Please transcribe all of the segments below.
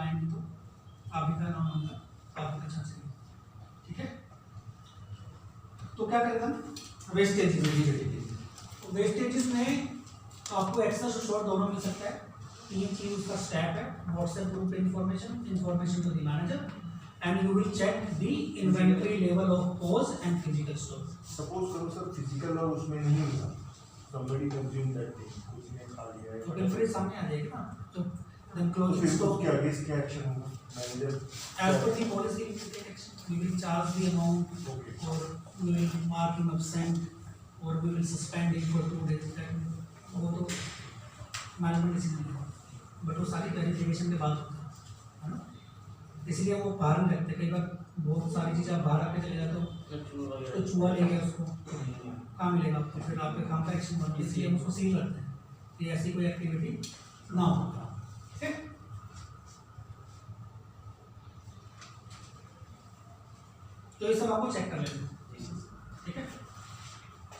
आएंगे तो आप भी खाना होगा, आप भी अच्छा से, ठीक है। तो क्या करेगा वेस्टेजेस, वेस्टेजेस में आपको एक्सेस और शॉर्ट दोनों मिल सकता है। तीन चीज उसका स्टेप है, WhatsApp group information, information to the manager, and you will check the inventory level of POS and physical store. Suppose करो सर फिजिकल और उसमें नहीं मिला, somebody consumed that thing, किसी ने खा लिया है, तो इन्वेंटरी सामने आ जाएगी ना, तो देन क्लोजिंग फिर स्टॉक उसके आगे इसका एक्शन होगा manager as per the policy we will take action, we will charge the amount, Okay. or we will mark him absent, or we will suspend him for 2 days, that वो तो management decision है, but वो सारी clarification के बाद होता है ना, इसलिए वो बाहर नहीं रखते। कई बार बहुत सारी चीज़ें आप बाहर आके चले जाते हो तो चूहा ले गया उसको, कहाँ मिलेगा आपको, फिर आपके काम का एक्शन बनता है, इसलिए हम उसको सील करते हैं कि ऐसी कोई एक्टिविटी ना हो, ठीक है। तो ये सब आपको चेक कर लेना, ठीक है।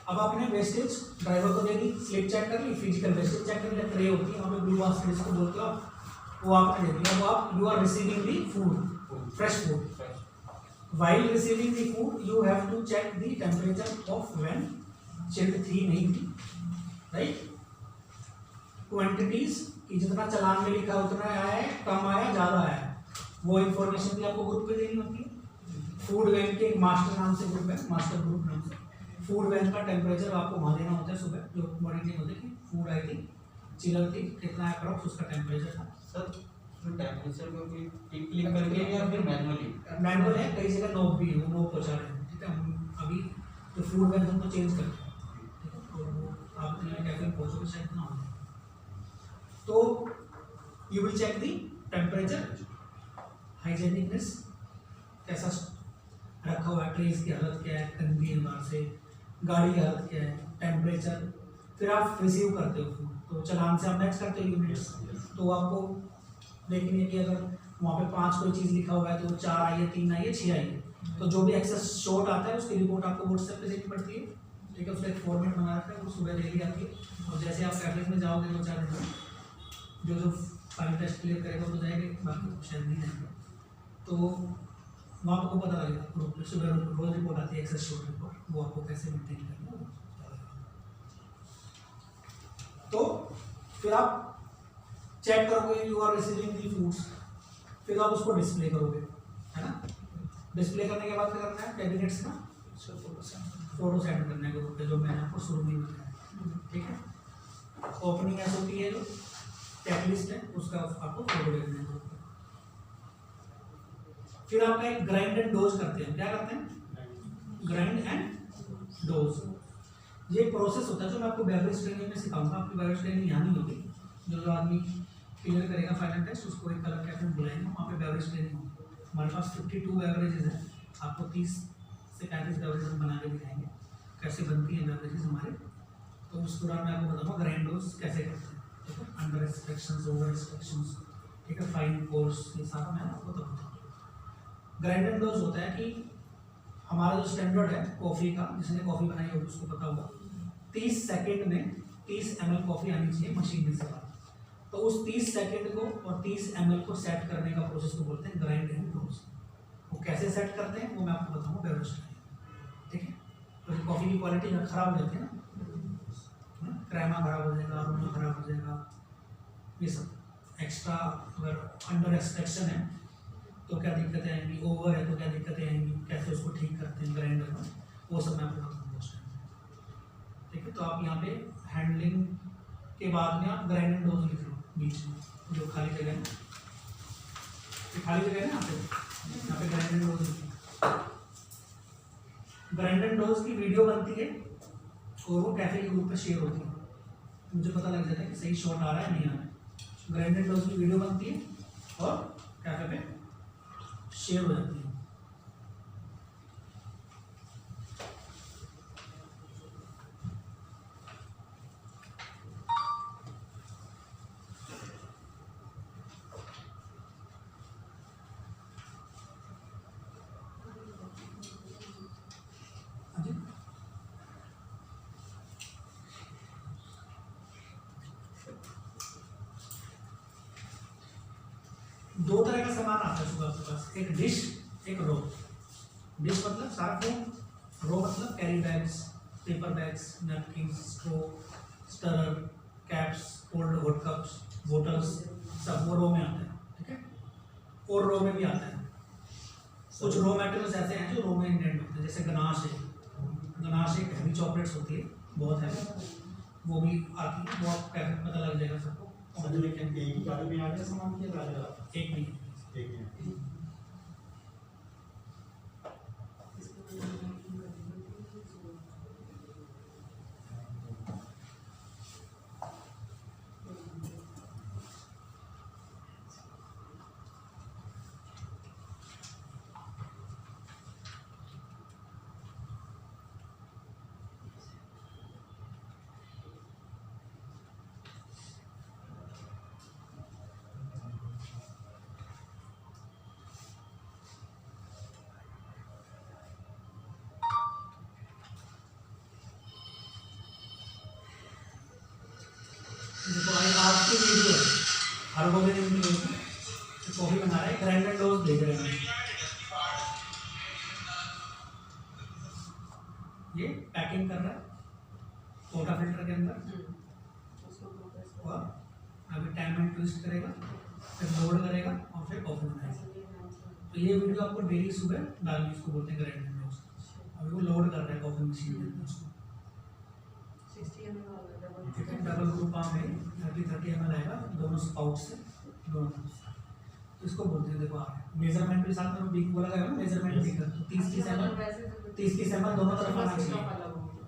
अब आपने वेस्टेज ड्राइवर को दे दी, स्लिप चेक कर ली, फिजिकल वेस्टेज चेक कर लिया, ट्रे होती है वहाँ पे ब्लू बास्केट जिसको बोलते हो आप, वो आपने दे दिया। वो आप you are receiving the food, fresh food. While receiving the food, you have to check the temperature of when chilled थी नहीं थी, right? Quantities कि जितना चालान में लिखा उतना आया है, कम आया, ज़्यादा आया, वो इन्फॉर्मेशन भी आपको ग्रुप पे देनी होती है। फूड वैन के एक मास्टर नाम से ग्रुप है, मास्टर ग्रुप नाम से फूड वैन का टेम्परेचर आपको वहाँ देना होता है सुबह, जो मॉर्निंग होती है कि फूड आई थी, चिलर थी, कितना अप्रॉक्स उसका टेम्परेचर था। सर टेम्परेचर को क्लिक करके या फिर मैनुअली? मैनुअल है, कई जगह नोब भी है, वो नोब पहुँचा रहे हैं, ठीक है। हम अभी जो फूड वैन हमको चेंज करते हैं, ठीक है, तो वो आप अपने कैफे में पहुँचोगे शायद ना हो, तो you will check the temperature, hygienicness कैसा रखा हुआ है, ट्रेस की हालत क्या है, गंदी है बाहर से, गाड़ी की हालत क्या है, टेम्परेचर, फिर आप रिसीव करते हो फूड, तो चालान से आप मैच करते हो यूनिट्स, तो आपको देखनी है कि अगर वहाँ पे 5 कोई चीज़ लिखा हुआ है तो 4 आई है, 3 आई है, 6 आई है, तो जो भी एक्सेस शॉर्ट आता है उसकी रिपोर्ट आपको व्हाट्सएप पे देनी पड़ती है, ठीक है। उसका एक फॉर्मेट बना रखा है, वो सुबह डेली आती है, और जैसे आप कैफे में जाओगे 2-4 दिन में, जो फाइल टेस्ट क्लियर करेगा वो तो जाएगा, बाकी शायद नहीं जाएगा, तो वहाँ आपको पता लगेगा ग्रुप पे सुबह रोज रिपोर्ट आती है, एक्सेस शॉर्ट रिपोर्ट, वो आपको कैसे मेंटेन करना है। तो फिर आप चेक करोगे you are receiving the foods, फिर आप उसको डिस्प्ले करोगे, है ना। डिस्प्ले करने के बाद क्या करना है, कैबिनेट्स का फोटो सेंड करना है ग्रुप पे, जो मैंने आपको शुरू में बताया, ठीक है। ओपनिंग एसओपी है, जो चेकलिस्ट है, उसका आपको फोटो भेजना है ग्रुप पे। फिर आपका एक ग्राइंड एंड डोज करते हैं, क्या करते हैं, ग्राइंड एंड डोज। ये प्रोसेस होता है जो मैं आपको बेवरेज ट्रेनिंग में सिखाऊंगा, आपकी बेवरेज ट्रेनिंग यहाँ नहीं होगी, जो आदमी क्लियर करेगा फाइनल टेस्ट उसको एक अलग कैफे में बुलाएंगे, वहाँ पे बेवरेज ट्रेनिंग होगी। हमारे पास 52 बेवरेजेस हैं, आपको 30 से 35 बेवरेज हम बना के दिखाएंगे कैसे बनती हैं बेवरेजेस हमारे, तो उस दौरान मैं आपको बताऊँगा ग्राइंड डोज कैसे करते हैं, ठीक है, अंडर एक्सट्रैक्शंस, ओवर एक्सट्रैक्शंस, ठीक है, फाइन कोर्स, ये सारा मैं आपको बताऊँगा। ग्राइंड एंड डोज होता है कि हमारा जो स्टैंडर्ड है कॉफ़ी का, जिसने कॉफ़ी बनाई होगी उसको पता होगा, 30 सेकेंड में 30 ml कॉफ़ी आनी चाहिए मशीन में से बाहर, तो उस 30 सेकेंड को और 30 ml को सेट करने का प्रोसेस को बोलते हैं ग्राइंड एंड डोज। वो कैसे सेट करते हैं वो मैं आपको बताऊँगा बेवरेज ट्रेनिंग, ठीक है। तो कॉफ़ी की क्वालिटी खराब हो जाती है ना, क्रेमा खराब हो जाएगा, अरोमा खराब हो जाएगा, ये सब एक्स्ट्रा। अगर अंडर एक्सट्रैक्शन है तो क्या दिक्कतें आएंगी, ओवर है तो क्या दिक्कतें आएंगी, कैसे उसको ठीक करते हैं ग्राइंडर में, वो सब मैं आपको बताऊँगा उस टाइम, ठीक है। तो आप यहाँ पे हैंडलिंग के बाद में आप ग्राइंड एंड डोज लिख लो बीच में, जो खाली जगह है, खाली जगह है ना यहाँ पे ग्राइंड एंड डोज लिख लो। ग्राइंड एंड डोज की वीडियो बनती है और वो कैफे के ग्रुप पे शेयर होती है, मुझे पता लग जाता है कि सही शॉट आ रहा है नहीं आ रहा है। ग्राइंड एंड डोज की वीडियो बनती है और कैफे पे शेयर हो जाती है। दो तरह का सामान आता है सुबह आपके पास, एक डिश एक रो। डिश मतलब सारा फूड, रो मतलब carry bags, paper bags, napkin, straw, stirrer, caps, cold hot cups, bottles, सब वो रो में आता है। ठीक है, और रो में भी आता है। कुछ रो मटेरियल्स ऐसे हैं जो रो में इंडेंट होते हैं, जैसे गनाश है। गनाश एक हैवी चॉकलेट्स होती है, बहुत है, वो भी आती है, वो आपको कैसे पता लग जाएगा सबको। समझ लेकिन एक ही गाड़ी में आ गया सामान के अलग एक नहीं, एक ही देखो भाई आज की वीडियो है, हर वो दिन की होगी, तो कॉफी बना रहा है, ग्राइंड एंड डोज देख रहे हैं। ये पैकिंग कर रहा है कोटा फिल्टर के अंदर, और अभी टाइम एंड ट्विस्ट करेगा, फिर लोड करेगा और फिर कॉफी बनाएगा। तो ये वीडियो आपको डेली सुबह डालनी, इसको बोलते हैं ग्राइंड एंड डोज। अभी वो लोड कर रहा है कॉफी मशीन के अंदर उसको। ठीक है, डबल ग्रुप आम है, 30 ml आएगा दोनों स्पाउट से, दोनों। तो इसको बोलते हैं, देखो मेजरमेंट के साथ में बीक बोला गया ना, मेजरमेंट बीकर, तो 30 ml दोनों तरफ आना चाहिए।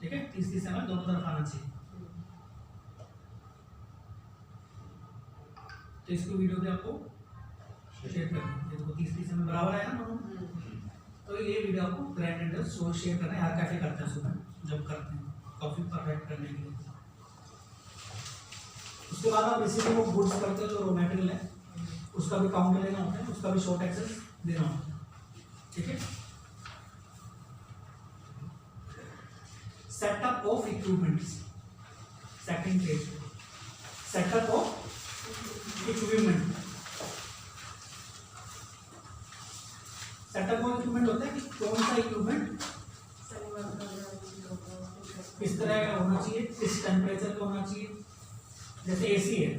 ठीक है, 30 ml दोनों तरफ आना चाहिए। तो इसको वीडियो पे आपको शेयर करना है, देखो 30 ml बराबर आया ना दोनों। तो ये वीडियो आपको ग्राइंड एंड डोज शेयर करना है, हर कैफे करते हैं सुबह जब करते हैं कॉफी परफेक्ट करने के लिए। उसके बाद आप इसी वो गुड्स करते हो जो रो मटेरियल है, उसका भी काउंट लेना होता है, उसका भी शॉर्ट एक्सेस देना होता है। ठीक है, setup of equipments, second page, setup of equipment. Setup of equipment होता है कि कौन सा इक्विपमेंट किस तरह का होना चाहिए, किस टेम्परेचर का होना चाहिए। जैसे एसी है,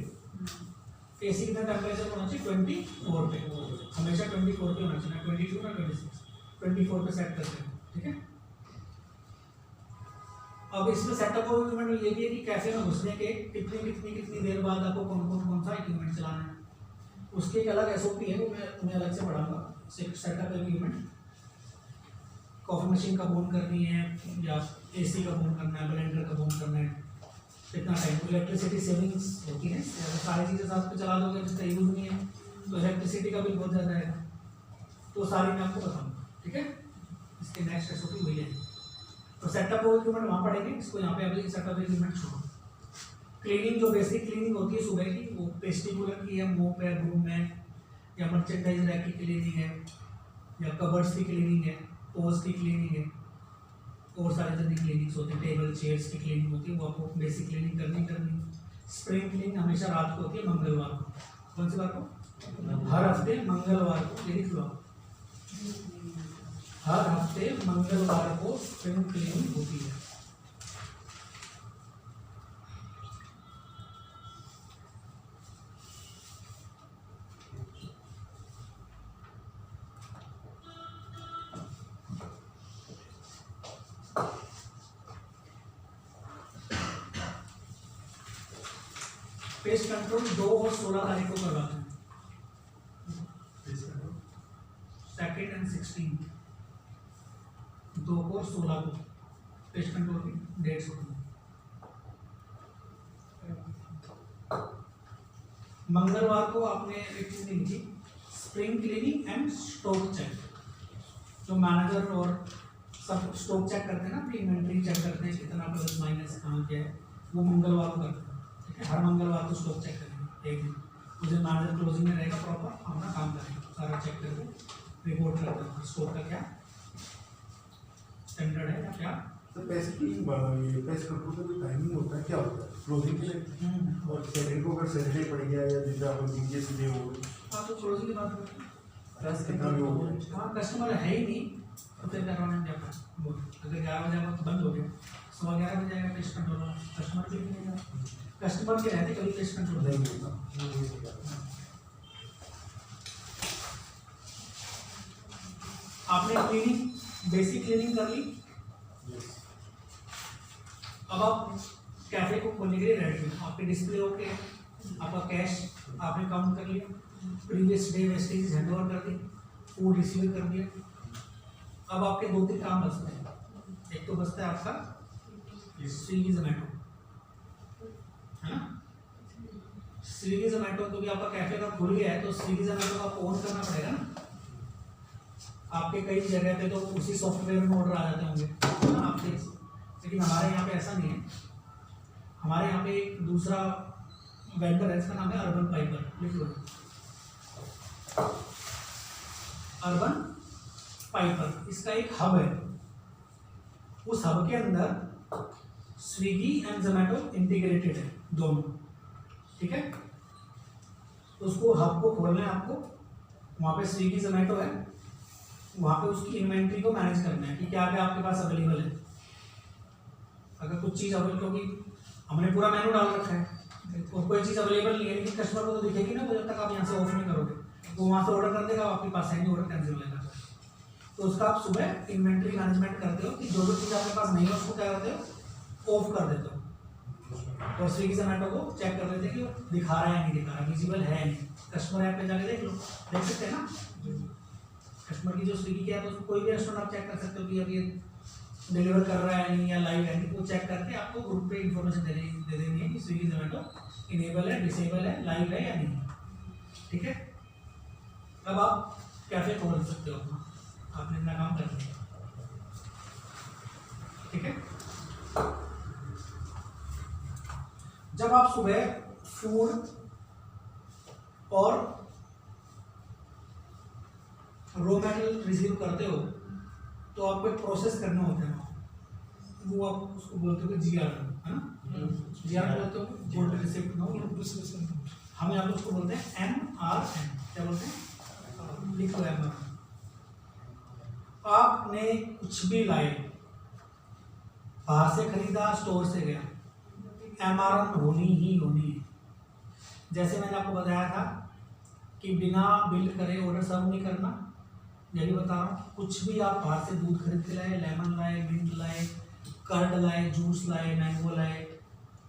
एसी कितना टेम्परेचर होना चाहिए, 24 पे, हमेशा 24 पे होना चाहिए, 22 ना 26, 24 पे सेट करते हैं। ठीक है, अब इसमें सेटअप ऑफ इक्विपमेंट ये भी है कि कैफे में घुसने के कितनी देर बाद आपको कौन सा इक्विपमेंट चलाना है, उसकी एक अलग एसओपी है, वो मैं तुम्हें अलग से पढ़ाऊंगा। सेटअप इक्विपमेंट, कॉफी मशीन कब ऑन करनी है, या एसी कब ऑन करना है, ब्लेंडर कब ऑन करना है, कितना टाइम, इलेक्ट्रिसिटी सेविंग्स होती है। अगर सारी चीज़ें साथ पे चला दोगे जिसका यूज नहीं है तो इलेक्ट्रिसिटी का बिल बहुत ज़्यादा आएगा। तो सारी मैं आपको बताऊंगा। ठीक है, इसके नेक्स्ट एसओपी वही है। तो सेटअप ऑफ इक्विपमेंट वहाँ पढ़ेंगे, इसको यहाँ पे अभी सेटअप इक्विपमेंट छोड़ो। क्लीनिंग, जो बेसिक क्लीनिंग होती है सुबह की, वो पेस्टिकुलर की है, मोप है, ब्रूम है, या मर्चेंडाइज रैक की क्लीनिंग है, या कबर्ड्स की क्लीनिंग है, पोज की क्लीनिंग है, और सारे जल्दी क्लीनिंग्स होते हैं, टेबल चेयर्स की क्लीनिंग होती है, वो आपको बेसिक क्लीनिंग करनी। स्प्रिंग क्लीनिंग हमेशा रात को होती है, मंगलवार को। कौन सी बार को? हर हफ्ते मंगलवार को, ये लिख लो, हर हफ्ते मंगलवार को स्प्रिंग क्लीनिंग होती है। पेस्ट कंट्रोल 2 और 16 तारीख को करवाते हैं, 2 एंड 16, 2 को और 16 को पेस्ट कंट्रोल की डेट्स होती हैं। मंगलवार को आपने एक चीज लिखी, spring cleaning and stock check. जो मैनेजर और सब स्टॉक चेक करते हैं ना, अपनी इन्वेंट्री चेक करते हैं कितना प्लस माइनस कहाँ क्या है, वो मंगलवार को करते हैं। हर मंगलवार को स्टॉक चेक करेंगे एक दिन, उस दिन मैनेजर क्लोजिंग में रहेगा, प्रॉपर अपना काम करेंगे, सारा चेक करके रिपोर्ट करते हैं स्टॉक का क्या स्टैंडर्ड है या क्या। तो पेस्ट कंट्रोल का जो टाइमिंग होता है क्या होता है क्लोजिंग के लिए, और सैटरडे को अगर सैटरडे पड़ गया या जैसे आप वीकेंड डे हो, आप तो क्लोजली बात करते हैं। दस कितना भी हो गया। हाँ कस्टमर है ही नहीं तो फिर करवाना क्या बोल, अगर 11 बजे आपका बंद हो गया 11:15 बजे आएगा पेस्ट कंट्रोल वाला, कस्टमर के लिए नहीं आएगा। कस्टमर के रहते कभी पेस्ट कंट्रोल नहीं नहीं मिलता। आपने क्लीनिंग, बेसिक क्लीनिंग कर ली। अब आप कैफे को खोलने के लिए रेडी हैं, आपके डिस्प्ले ओके है, आपका कैश आपने काउंट कर लिया, previous day wastage hand over कर दी, फूड रिसीव कर दिया। अब आपके 2-3 काम बचते हैं। एक तो बचता है आपका स्विगी जोमेटो, है ना। स्विगी जोमेटो क्योंकि आपका कैफे का खुल गया है तो स्विगी जोमेटो को आपको ऑन करना पड़ेगा ना। आपके कई जगह पे तो उसी सॉफ्टवेयर में ऑर्डर आ जाते होंगे, है ना आपके, लेकिन हमारे यहाँ पे ऐसा नहीं है। हमारे यहाँ पे एक दूसरा वेंडर है, इसका नाम है अर्बन पाइपर, लिख लो अर्बन पाइपर। इसका एक हब है, उस हब के अंदर स्विगी एंड जोमेटो इंटीग्रेटेड है दोनों, ठीक है। तो उसको हब को खोलना है आपको, वहाँ पे स्विगी जोमेटो है, वहाँ पे उसकी इन्वेंट्री को मैनेज करना है कि क्या क्या आपके पास अवेलेबल है। अगर कुछ चीज़ अवेलेबल, क्योंकि हमने पूरा मेनू डाल रखा है और कोई चीज़ अवेलेबल नहीं है, लेकिन कस्टमर को तो दिखेगी ना, जब तक आप यहाँ से ऑफ नहीं करोगे वो वहाँ से ऑर्डर कर देगा, आपके पास है नहीं, ऑर्डर कैंसिल हो जाएगा। तो उसका आप सुबह इन्वेंट्री मैनेजमेंट करते हो कि जो जो चीज़ आपके पास नहीं है उसको क्या करते हो, ऑफ कर देते हो। और स्विगी जोमेटो को चेक कर लेते हैं कि वो दिखा रहा है या नहीं दिखा रहा, विजिबल है या नहीं। कस्टमर ऐप पे जाके देख लो, देख सकते हैं ना कस्टमर की जो स्विगी की ऐप है उसको कोई भी रेस्टोरेंट आप चेक कर सकते हो कि अब ये डिलीवर कर रहा है नहीं या लाइव है नहीं, वो चेक करके आपको ग्रुप पे इंफॉर्मेशन दे देंगे कि स्विगी जोमेटो इनेबल है, डिसेबल है, लाइव है या नहीं, ठीक है। अब आप कैफे खोल सकते हो अपना, आपने इतना काम कर लिया, ठीक है। जब आप सुबह फूड और रॉ मटेरियल रिसीव करते हो तो आपको एक प्रोसेस करना होता है, वो आप उसको बोलते हो कि GR, है ना। GR बोलते हो गोल्ड रिसिप्ट, नो हम यहाँ पे उसको बोलते हैं MRN, क्या बोलते हैं, लिख लो MRN। आपने कुछ भी लाए, बाहर से खरीदा, स्टोर से गया, MRN होनी ही होनी है। जैसे मैंने आपको बताया था कि बिना बिल करे ऑर्डर सर्व नहीं करना, यही बता रहा हूँ। कुछ भी आप बाहर से दूध खरीद के लाए, लेमन लाए, मिंट लाए, कर्ड लाए, जूस लाए, मैंगो लाए,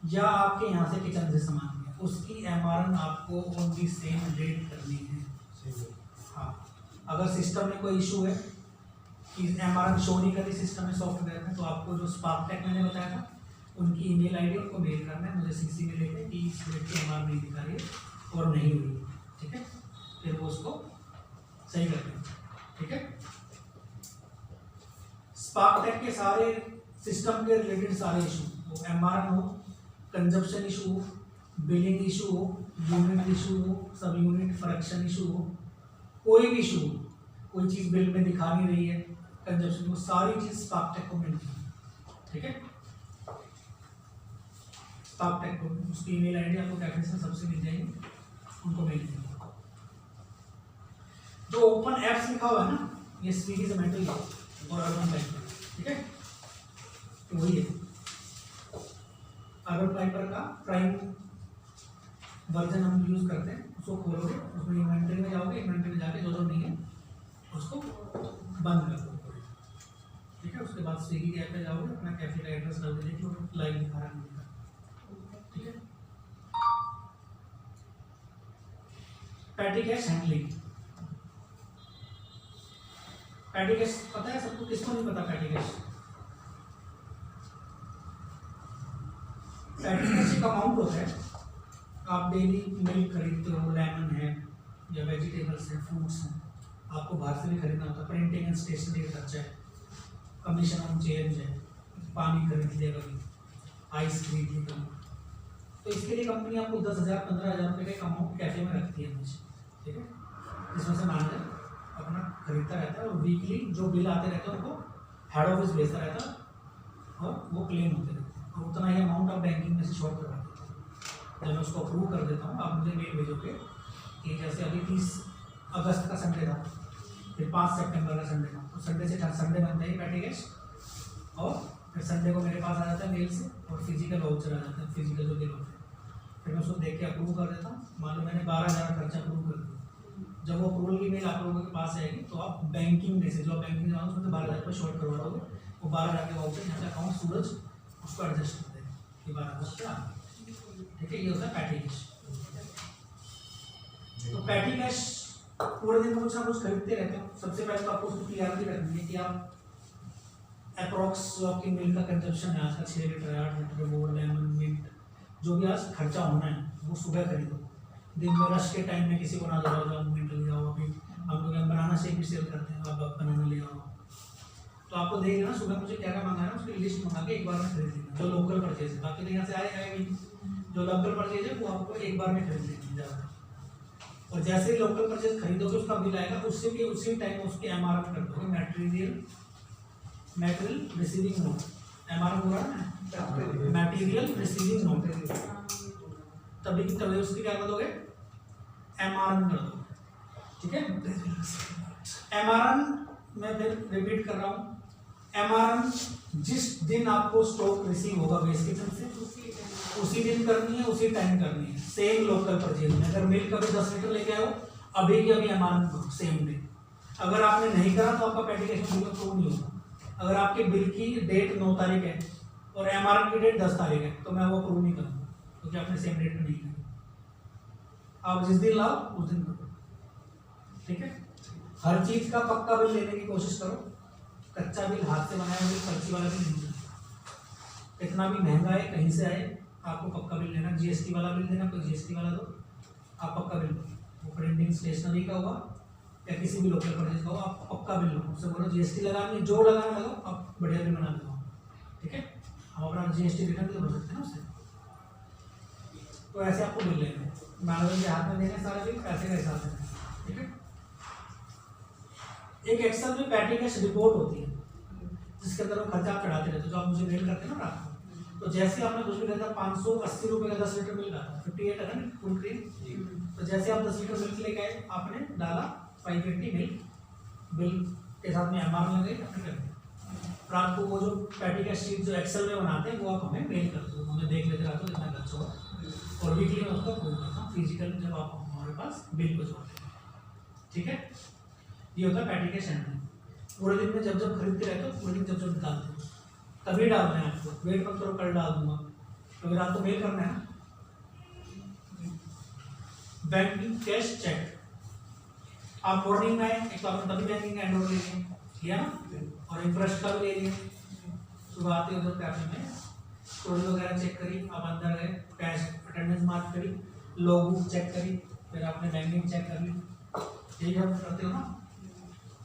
या आपके यहाँ से किचन से सामान लिया, उसकी MRN आपको ऑन दी सेम डेट करनी है। हाँ, अगर सिस्टम में कोई इशू है कि MRN शो नहीं कर रही सिस्टम में, सॉफ्टवेयर में, तो आपको जो स्पार्क टेक मैंने बताया था उनकी ईमेल आईडी उनको मेल करना है, मुझे CC में लेके कि इस डेट की MRN नहीं दिखा रही है और नहीं हुई, ठीक है। फिर वो उसको सही कर देंगे, ठीक है। स्पार्क टेक के सारे सिस्टम के रिलेटेड सारे इशू, वो MRN हो, कंजप्शन इशू हो, बिलिंग इशू हो, यूनिट इशू हो, सब यूनिट फ्रैक्शन इशू हो, कोई भी इशू हो, कोई चीज़ बिल में दिखा नहीं रही है, कंजप्शन, वो सारी चीज़ स्पार्क टेक को मिलती है, ठीक है। स्पार्क टेक को उसकी ईमेल आईडी आपको कैफे में सबसे मिल जाएगी, उनको मेल कीजिए। जो ओपन एप्स लिखा हुआ है ना, ये स्विगी जोमेटो ही और अर्बन पाइपर, ठीक है, तो वही है। अर्बन पाइपर का प्राइम वर्जन हम यूज करते हैं, उसको खोलोगे, उसमें इन्वेंटरी में जाओगे, इन्वेंटरी में जाके जो जो नहीं है उसको बंद कर दो, ठीक है। उसके बाद स्विगी के ऐप पे जाओगे, अपना कैफे का एड्रेस डाल दीजिए कि लाइव दिखा रहा है, ठीक है। Petty cash handling, petty cash पता है सबको, किसको नहीं पता पैटी कैश? पैटी कैश एक अमाउंट होता है, आप डेली मिल्क खरीदते हो, लेमन है या वेजिटेबल्स है, फ्रूट्स हैं, आपको बाहर से भी खरीदना होता है, प्रिंटिंग एंड स्टेशनरी का खर्चा है, कमीशन ऑन चेंज है, पानी खरीद लिया कभी, आइस खरीद ली कभी, तो इसके लिए कंपनी आपको 10,000-15,000 रुपये का एक अमाउंट कैफे में रखती है हमेशा, ठीक है। जिसमें से मैनेजर अपना खरीदता रहता है और वीकली जो बिल आते रहते हैं उनको हेड ऑफिस भेजता रहता है और वो क्लेम होते रहते हैं, और उतना ही अमाउंट आप बैंकिंग में से शॉर्ट करवा देते हैं। जब मैं उसको अप्रूव कर देता हूँ, आप मुझे मेल भेजोगे कि जैसे अभी 30 अगस्त का संडे था, फिर 5 सितंबर का संडे था, तो संडे से संडे बनता है पैटी कैश, और फिर संडे को मेरे पास आ जाता है मेल से, और फिजिकल वाउचर आ जाता है, फिजिकल जो बिल होते हैं, फिर मैं उसको देख के अप्रूव कर देता हूँ। मान लो मैंने 12,000 खर्चा अप्रूव कर दिया, जब वो अप्रूवल की मेल आप लोगों के पास आएगी तो आप बैंकिंग में से जो आप बैंकिंग जाओगे उसमें 12,000 रुपये शॉर्ट करवा दोगे, वो 12,000 के वाउचर यहाँ से अकाउंट सूरज उसको एडजस्ट कर देगा कि 12,000 रुपये आ गए। ठीक है, ये होता है पैटी कैश। तो पैटी कैश पूरे दिन में कुछ ना कुछ खरीदते रहते हो। सबसे पहले तो आपको उसकी क्लियरिटी रखनी है कि आप अप्रॉक्स जो आपकी मिल्क का कंजप्शन है आज का 6 लीटर 8 लीटर वो लेमन मिल्क जो भी आज खर्चा होना है वो सुबह खरीदो। दिन में रश के टाइम में किसी को ना लगाओ, जाओ मिल्क ले आओ। अभी हम लोग यहाँ बनाना शेक भी सेल करते हैं, आप बनाना ले आओ। तो आपको देख लेना सुबह मुझे क्या क्या मंगाना है, उसकी लिस्ट मंगा के एक बार में खरीद लेना, जो लोकल परचेज है। बाकी तो यहाँ से आएगा, जो लोकल परचेज है वो आपको एक बार में खरीद लेना ज़्यादा। और जैसे ही लोकल परचेज खरीदोगे उसका बिल आएगा, उससे भी उसी टाइम उसके एमआरएफ कर दोगे, मटेरियल रिसीविंग नोट। एमआरएफ हो रहा है ना, मटेरियल रिसीविंग नोट, तभी की तभी उसकी क्या कर दोगे, एमआरएफ कर दोगे। ठीक है, एमआरएफ मैं फिर रिपीट कर रहा हूँ, एमआरएफ जिस दिन आपको स्टॉक रिसीव होगा बेस किचन से उसी दिन करनी है, उसी टाइम करनी है। सेम लोकल परचेज में अगर मिल्क कभी 10 लीटर लेके आओ, अभी की अभी एमआरएफ करो सेम डे। अगर आपने नहीं करा तो आपका पैटी कैश बिल अप्रूव नहीं होगा। अगर आपके बिल की डेट 9 तारीख है और एमआरएफ की डेट 10 तारीख है तो मैं वो अप्रूव नहीं करूँगा, क्योंकि आपने सेम डेट में नहीं किया। आप जिस दिन लाओ उस दिन करो। ठीक है, हर चीज का पक्का बिल लेने की कोशिश करो। कच्चा बिल, हाथ से बनाया बिल, पर्ची वाला बिल नहीं देना। इतना भी महंगा है कहीं से आए, आपको पक्का बिल लेना। जीएसटी वाला बिल देना, कोई जीएसटी वाला दो, आप पक्का बिल लो। वो प्रिंटिंग स्टेशनरी का हुआ या किसी भी लोकल परचेज का हो, आप पक्का बिल लो। उससे बोलो जीएसटी लगानी है, जो लगाना लगाओ, आप बढ़िया बिल बना दो। ठीक है, हम अपना जीएसटी रिटर्न भी भर सकते हैं उससे। तो ऐसे आपको बिल लेना है, मैनेजर के हाथ में देने सारे बिल, पैसे का हिसाब देना है। ठीक है, एक एक्सेल में पैटी कैश रिपोर्ट होती है जिसके अंदर वो खर्चा आप चढ़ाते रहते हो, जो आप मुझे मेल करते हैं ना रात को। तो जैसे आपने कुछ भी कहता 580 रुपये का 10 लीटर मिल्क आता, 58 है ना फुल क्रीम। तो जैसे आप 10 लीटर मिल्क लेके आए, आपने डाला 580 मिल्क, बिल के साथ में एमआरएफ लगे, अपने कर दिया। रात को वो जो पैटी कैश शीट जो एक्सेल में बनाते हैं वो आप हमें मेल कर दो, हमें देख लेते रात को कितना खर्चा हुआ, और वीकली में उसको अप्रूव करता हूँ फिजिकल जब आप हमारे पास बिल पहुँचवाते हैं। ठीक है, ये होता है पैटी कैश एंट्री। पूरे दिन में जब जब खरीदते रहते हो, पूरे दिन जब जब निकालते हो तभी डालना है आपको। वेट मत करो कल डाल दूंगा, क्योंकि रात को मेल करना है ना। बैंकिंग कैश चेक, आप मॉर्निंग में आए एक तो आपने तभी बैंकिंग का एंड ले लिया ना, और इंटरेस्ट का भी ले लिया। सुबह आते हो तो कैफे में स्टोरी वगैरह चेक करी, आप अंदर गए, कैश अटेंडेंस मार्क करी, लॉग बुक चेक करी, फिर आपने बैंकिंग चेक कर ली। यही आप करते हो ना,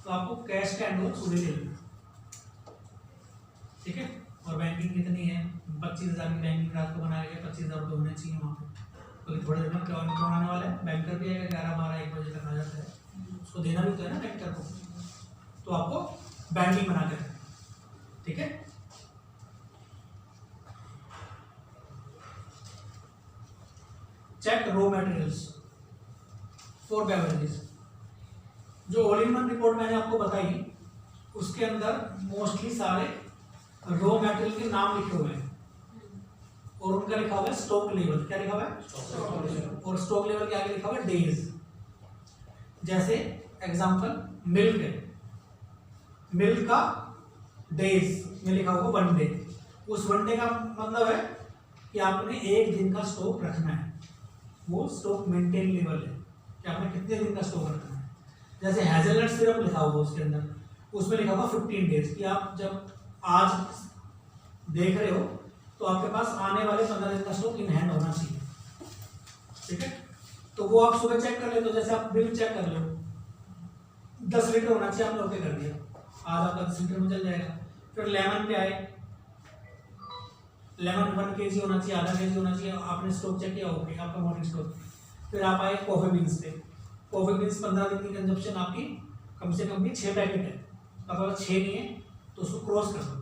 तो आपको कैश का एंड सुबह ले लेना। ठीक है, और बैंकिंग कितनी है, 25,000 की बैंकिंग रात को बनाया गया, 25,000 रुपये होने चाहिए वहाँ पे, क्योंकि थोड़े देर में क्लोन आने वाला है। बैंकर भी आएगा 11, 12, 1 बजे तक आ जाता है, उसको देना भी तो है ना बैंकर को। तो आपको बैंकिंग बना के रखना। ठीक है, check raw materials for beverages. जो ऑल इन वन रिपोर्ट मैंने आपको बताई उसके अंदर मोस्टली सारे रॉ मटेरियल के नाम लिखे हुए हैं, और उनका लिखा हुआ है स्टॉक लेवल। क्या लिखा हुआ है? Stock level. और स्टॉक लेवल के आगे लिखा हुआ है डेज। जैसे एग्जांपल मिल्क है, मिल्क का डेज में लिखा हुआ 1 डे। उस 1 डे का मतलब है कि आपने 1 दिन का स्टॉक रखना है, वो स्टॉक मेंटेन लेवल है कि आपने कितने दिन का स्टॉक रखना है। जैसे हेजलनट सिरप लिखा हुआ उसके अंदर, उसमें लिखा हुआ 15 डेज कि आप जब आज देख रहे हो तो आपके पास आने वाले 15 दिन का स्टॉक इन हैंड होना चाहिए। ठीक है, तो वो आप सुबह चेक कर ले। तो जैसे आप बिल चेक कर लो, 10 लीटर होना चाहिए, आपने ओके कर दिया, आज आपका 10 लीटर में चल जाएगा। फिर लेमन पे आए, लेमन 1 kg होना चाहिए, आधा kg होना चाहिए, आपने स्टॉक चेक किया, ओके आपका मॉर्निंग स्टॉक। फिर आप आए कॉफी बीन्स पे, कॉफी बीन्स 15 दिन की कंजप्शन आपकी कम से कम भी 6 पैकेट है, अगर 6 नहीं है तो उसको क्रॉस कर दो।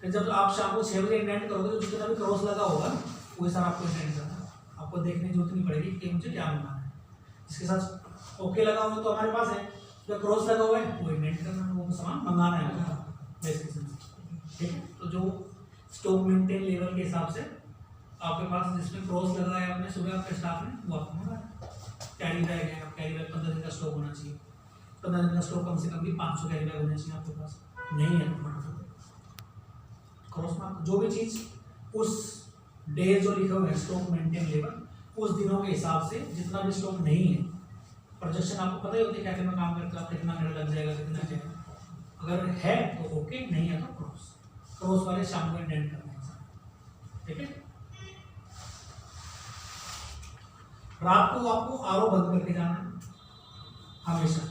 फिर जब आप शाम को 6 बजे इंडेंट करोगे तो जितना भी क्रॉस लगा होगा वो सारा आपको इंडेंट करना है, आपको देखने की जरूरत नहीं पड़ेगी कि मुझे क्या बनाना है। इसके साथ ओके लगा हुआ तो हमारे पास है, जो क्रॉस लगा हुआ है वो इंडेंट करना है, वो सामान मंगाना है डेस्टिनेशन से, ठीक है। तो जो स्टॉक मेंटेन लेवल के हिसाब से आपके पास जिसमें क्रॉस लगा है आपने सुबह आपके स्टाफ ने वो आपको मंगाया। कैरी बैग है, आप कैरी बैग 15 दिन का स्टॉक होना चाहिए, 15 दिन का स्टॉक कम से कम भी 500 कैरी बैग होने चाहिए आपके पास, नहीं है तो क्रॉस में जो भी चीज़ उस डे जो लिखा हुआ है स्टॉक मेंटेन लेवल उस दिनों के हिसाब से जितना भी स्टॉक नहीं है, प्रोजेक्शन आपको पता ही होती है कैफे में काम करते हो आप कितना मिनट लग जाएगा कितना जाएगा, अगर है तो ओके, नहीं है तो क्रॉस, क्रॉस वाले शाम को इंडेंट करना है, ठीक है। रात को आपको आरओ बंद करके जाना है हमेशा,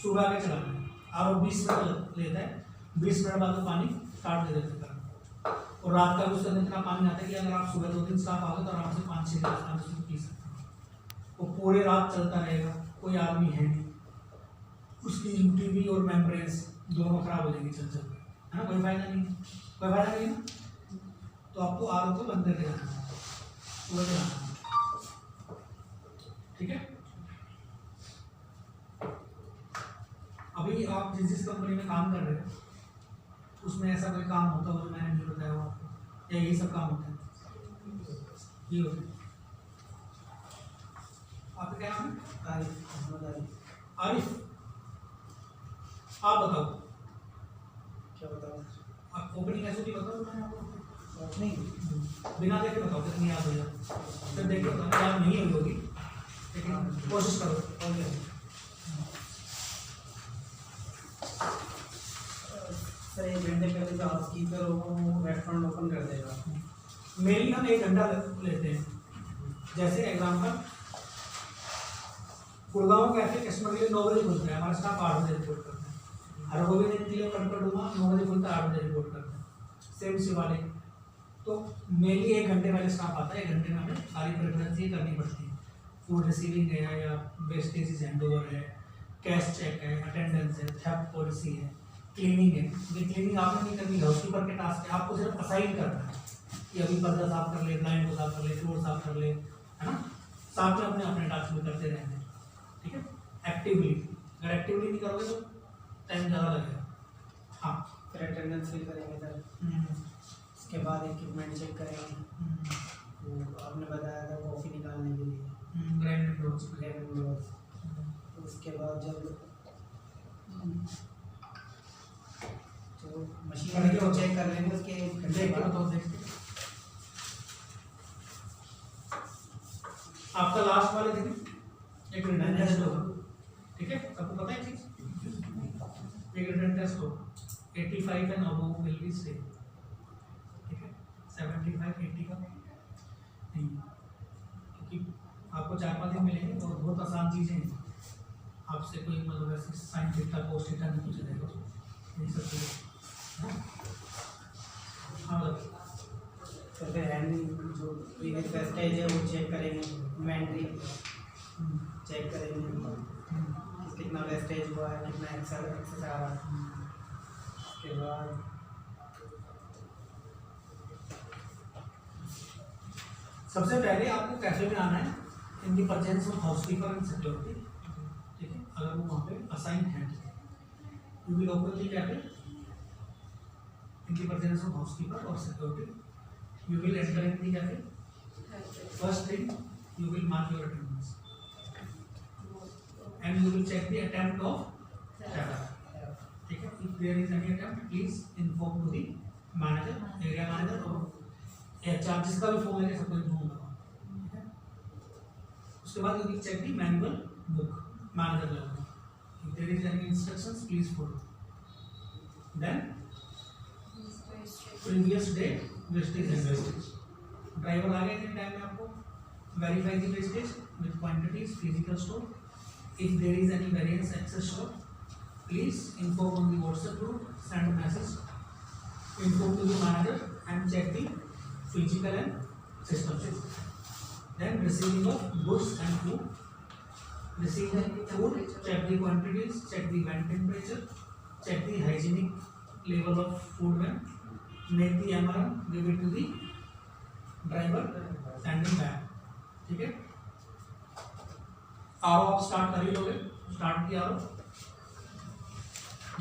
सुबह आके चलाना है, आरओ 20 मिनट लेता है, 20 मिनट बाद में पानी काट दे देते हैं, और रात का भी उसके अंदर इतना पानी आता है कि अगर आप सुबह 2 दिन स्टाफ आओगे तो आराम से 5-6 गिलास पानी उसमें पी सकते हैं, वो पूरे रात चलता रहेगा, कोई आदमी है नहीं, उसकी यूटीवी और मेम्ब्रेन्स दोनों खराब हो जाएंगी चल चल है ना, कोई फायदा नहीं, कोई फायदा नहीं है। तो आपको आरओ को बंद करके जाना है, सुबह चलाना है, ठीक है। अभी आप जिस कंपनी में काम कर रहे हैं उसमें ऐसा कोई काम होता है जो मैंने नहीं बताया हो आपको, या यही सब काम होता है, ये होता है। आपका क्या नाम है? आरिफ, आप बताओ क्या बताओ? आप ओपनिंग एसओपी बताओ, मैंने आपको नहीं बिना देखे बताओ कितनी याद हो जाए, फिर देख के बताओ, याद नहीं हुई होगी लेकिन कोशिश करो। सर 1 घंटे पहले जो हाउसकीपर होगा वो रेस्टोरेंट ओपन कर देगा, मेरी हम 1 घंटा लेते हैं, जैसे एग्जाम्पल गुड़गांव कैफे कस्टमर के लिए 9 बजे खुलता है, हमारा स्टाफ 8 बजे रिपोर्ट करता है, हर गोविंद के लिए कटकड़ुमा 9 बजे खुलता है, 8 बजे रिपोर्ट करता है, सेम शिवालिक। तो मेनली 1 घंटे पहले स्टाफ आता है, 1 घंटे में हमें सारी प्रिपरेशन ही करनी पड़ती है, फूड रिसीविंग है या वेस्टेज हैंडओवर है, कैश चेक है, अटेंडेंस है, थेफ्ट पॉलिसी है, क्लीनिंग है। ये क्लीनिंग आपने नहीं करनी, हाउसकीपर के टास्क है, आपको सिर्फ असाइन करना है कि अभी पर्दा साफ कर ले, ब्लाइंड को साफ कर ले, फ्लोर साफ कर ले, है ना, साथ में अपने अपने टास्क भी करते रहेंगे, ठीक है। एक्टिवली, अगर एक्टिवली नहीं करोगे तो टाइम ज़्यादा लगेगा। हाँ, फिर अटेंडेंस फिल करेंगे सर, उसके बाद इक्विपमेंट चेक करेंगे, वो आपने बताया था कॉफ़ी निकालने के लिए ग्राइंड डोज, उसके बाद जब तो मशीन को चेक कर लेंगे उसके देख लो तो देखते आपका लास्ट वाले दिन एक रिटर्न टेस्ट होगा, ठीक है, आपको पता है चीज, एक रिटर्न टेस्ट हो 85 and above will be same, ठीक है, 75 80 का नहीं, क्योंकि आपको 4-5 दिन मिलेंगे और बहुत आसान चीजें हैं, आपसे कोई मतलब ऐसे साइन थीटा कोस थीटा नहीं पूछा जाएगा, यही सब चीजें। हाँ मतलब तो फिर हैंडलिंग जो प्रीवियस वेस्टेज है वो चेक करेंगे, इन्वेंट्री चेक करेंगे कि कितना वेस्टेज हुआ है, कितना एक्सेस आ रहा है, उसके बाद सबसे पहले आपको कैफे में आना है in the presence of housekeeper and security, ठीक है, अगर वो वहाँ पे असाइन है, you will open the cafe in the presence of housekeeper or security. You will enter in the cafe. First thing, you will mark your attendance, and you will check the attempt of cafe. ठीक है, if there is any attempt, please inform to the manager, area manager or HR जिसका भी phone है सबको inform करो, ठीक है। उसके बाद you will check the manual book manager level. If there is any instructions, please follow. Then previous day wastage and wastage, driver आ गए थे टाइम में, आपको verify the wastage with quantities physical store, if there is any variance excess store please inform on the WhatsApp group, send message, inform to the manager and check the physical and system check, then receiving of goods and food, receive the food, check the quantities, check the vent temperature, check the hygienic level of food vent, make the MRM, give it to the driver, send him back, ठीक है। आरो आप start कर ही लोगे, start किया आरो,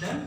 then